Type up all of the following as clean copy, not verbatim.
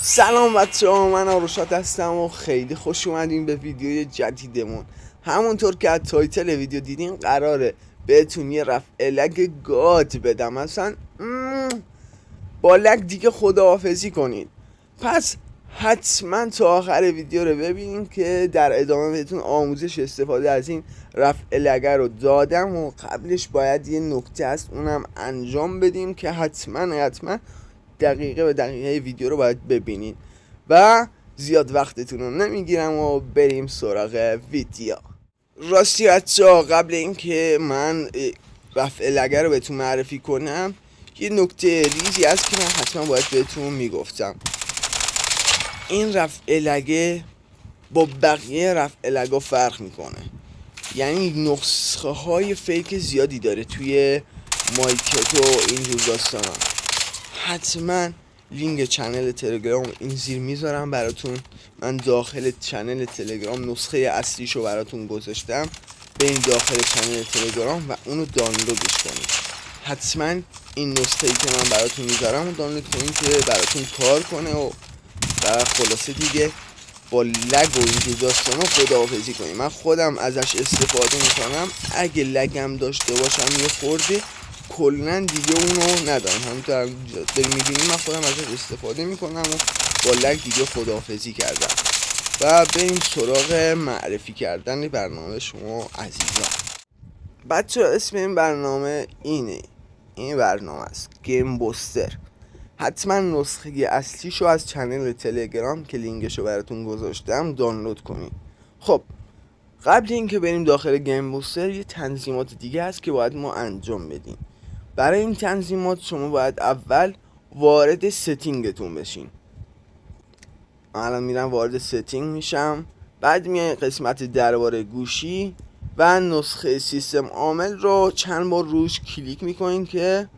سلام بچه‌ها، من آروشات هستم و خیلی خوش اومدین به ویدیوی جدیدمون. همونطور که از تایتل ویدیو دیدین قراره بهتون یه رفع لگ گاد بدم. مثلا با لگ دیگه خداحافظی کنید. پس حتما تا آخر ویدیو رو ببینین که در ادامه بهتون آموزش استفاده از این رفع لگ رو دادم و قبلش باید یه نکته است اونم انجام بدیم که حتما دقیقه به دقیقه ویدیو رو باید ببینین و زیاد وقتتون رو نمیگیرم و بریم سراغ ویدیو. راستی بچه‌ها، قبل اینکه من رفع لگه رو بهتون معرفی کنم یه نکته ریزی هست که من حتما باید بهتون میگفتم. این رفع لگه با بقیه رفع لگه فرق میکنه، یعنی نسخه های فیک زیادی داره توی مایکت و اینجور داستانا. حتما لینک چنل تلگرام این زیر میذارم براتون. من داخل چنل تلگرام نسخه اصلیشو براتون گذاشتم، برین داخل چنل تلگرام و اونو دانلودش کنید. حتما این نسخه‌ای که من براتون میذارم رو دانلود کنید که براتون کار کنه و خلاصه دیگه با لگ و اینجور داستانا خداحافظی کنید. من خودم ازش استفاده میکنم، اگه لگم داشته باشم یه خورده کلن دیگه اونو ندارم. همونطور داریم میبینیم من خودم ازش استفاده میکنم و با لگ دیگه خداحافظی کردم. و بریم سراغ معرفی کردن برنامه شما عزیزان. بچه اسم این برنامه این برنامه است گیم بوستر. حتما نسخه اصلیشو از چنل تلگرام که لینکشو براتون گذاشتم دانلود کنید. خب قبل اینکه بریم داخل گیم بوستر یه تنظیمات دیگه هست که باید ما انجام بدیم. برای این تنظیمات شما باید اول وارد ستینگتون بشین. الان میرم وارد ستینگ میشم، بعد میای قسمت درباره گوشی و نسخه سیستم عامل رو چند بار روش کلیک میکنین که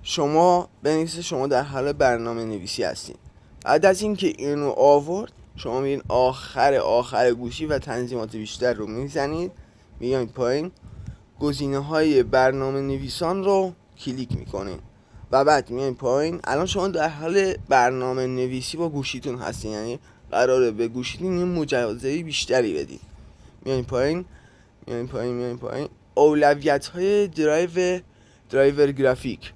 شما بنویسه شما در حال برنامه نویسی هستین. بعد از اینکه اینو آورد شما میرین آخر گوشی و تنظیمات بیشتر رو میزنید، میاین پایین گزینه های برنامه نویسان رو کلیک میکنین و بعد میاین پایین. الان شما در حال برنامه نویسی با گوشیتون هستین، یعنی قراره به گوشیتون یه مجوزهای بیشتری بدید. میاین پایین اولویت های درایور گرافیک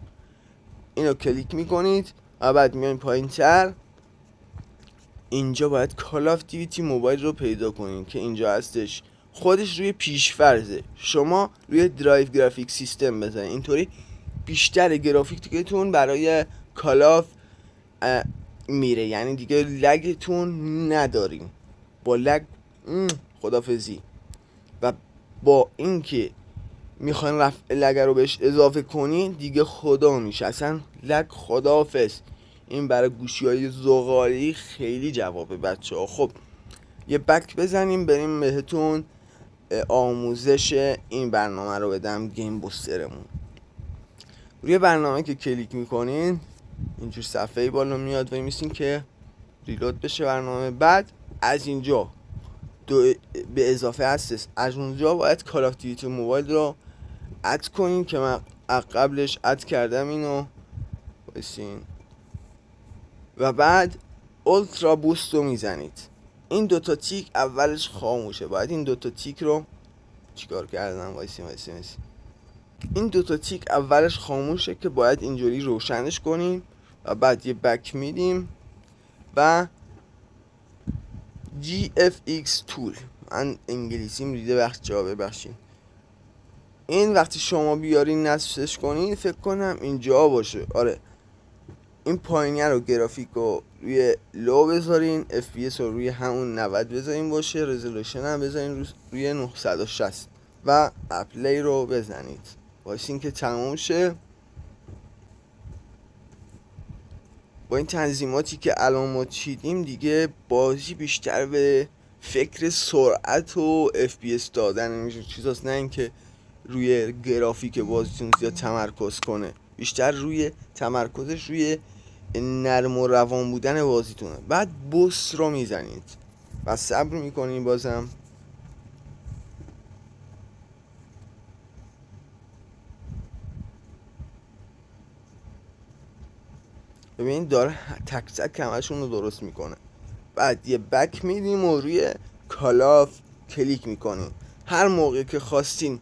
اینو کلیک میکنید و بعد میاین پایین تر. اینجا باید کال آف دیوتی موبایل رو پیدا کنید که اینجا هستش. خودش روی پیشفرزه شما روی درایو گرافیک سیستم بزنید، اینطوری بیشتر گرافیکتون برای کال آف میره، یعنی دیگه لگتون نداریم. با لگ خدافزی. و با اینکه میخواین رفع لگ رو بهش اضافه کنین دیگه خدا میشه، اصلا لگ خداحافظ. این برای گوشی های زغالی خیلی جوابه بچه ها. خب یه بک بزنیم بریم بهتون آموزش این برنامه رو بدم. گیم بوسترمون روی برنامه که کلیک میکنین اینجور صفحه بالا میاد و میسین که ریلود بشه برنامه. بعد از اینجا به اضافه هستش، از اونجا باید کال آف دیوتی موبایل رو اد کنین که من قبلش اد کردم اینو بسین و بعد اولترا بوست رو میزنید. این دوتا تیک اولش خاموشه، باید این دوتا تیک رو چیکار کردم وایسین این دوتا تیک اولش خاموشه که باید اینجوری روشنش کنیم و بعد یه بک میدیم و GFX تول، من انگلیسیم ریده ببخشید. این وقتی شما بیارین نصبش کنین فکر کنم اینجا باشه. آره این پایینی رو گرافیک رو روی لو بذارین، FPS رو روی همون 90 بذارین باشه، رزولوشن هم بذارین روی 960 و اپلی رو بزنید واسین که تموم شه. با این تنظیماتی که الان ما چیدیم دیگه بازی بیشتر به فکر سرعت و FPS دادن میشه چیزاست، نه اینکه روی گرافیک بازیتون زیاد تمرکز کنه. بیشتر روی تمرکزش روی نرم و روان بودن بازیتونه. بعد بوس رو میزنید و صبر میکنید. بازم ببین داره تک تک همشون رو درست میکنه. بعد یه بک میدیم و روی کالاف کلیک میکنیم. هر موقع که خواستین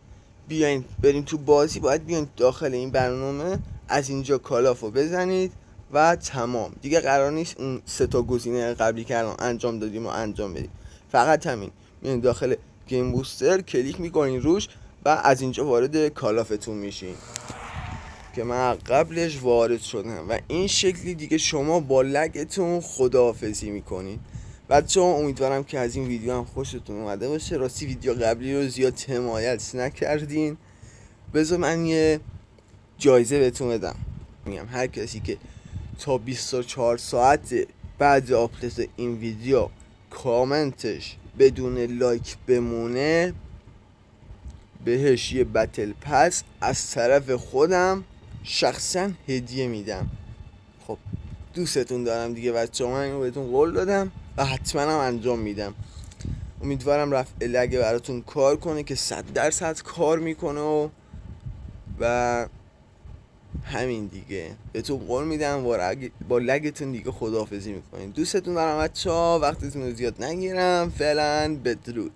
بیاین بریم تو بازی باید بیاین داخل این برنامه، از اینجا کالاف رو بزنید و تمام دیگه. قرار نیست اون 3 تا گزینه قبلی که الان انجام دادیم و انجام بدیم، فقط همین میاین داخل گیم بوستر کلیک میکنین روش و از اینجا وارد کالافتون میشین که من قبلش وارد شدم و این شکلی دیگه شما با لگتون خداحافظی میکنین. بچه‌ها امیدوارم که از این ویدیو هم خوشتون اومده باشه. راستی ویدیو قبلی رو زیاد حمایت نکردین، بذار من یه جایزه بهتون بدم. میگم هر کسی که تا 24 ساعت بعد آپلود این ویدیو کامنتش بدون لایک بمونه، بهش یه بتل پس از طرف خودم شخصا هدیه میدم. خب دوستتون دارم دیگه بچه‌ها، من اینو بهتون قول دادم و حتما هم انجام میدم. امیدوارم رفع لگ براتون کار کنه که 100% کار میکنه و همین دیگه بهتون قول میدم با لگتون دیگه خداحافظی میکنین. دوستتون دارم بچه‌ها، وقتتون رو زیاد نگیرم. فعلا بدرود.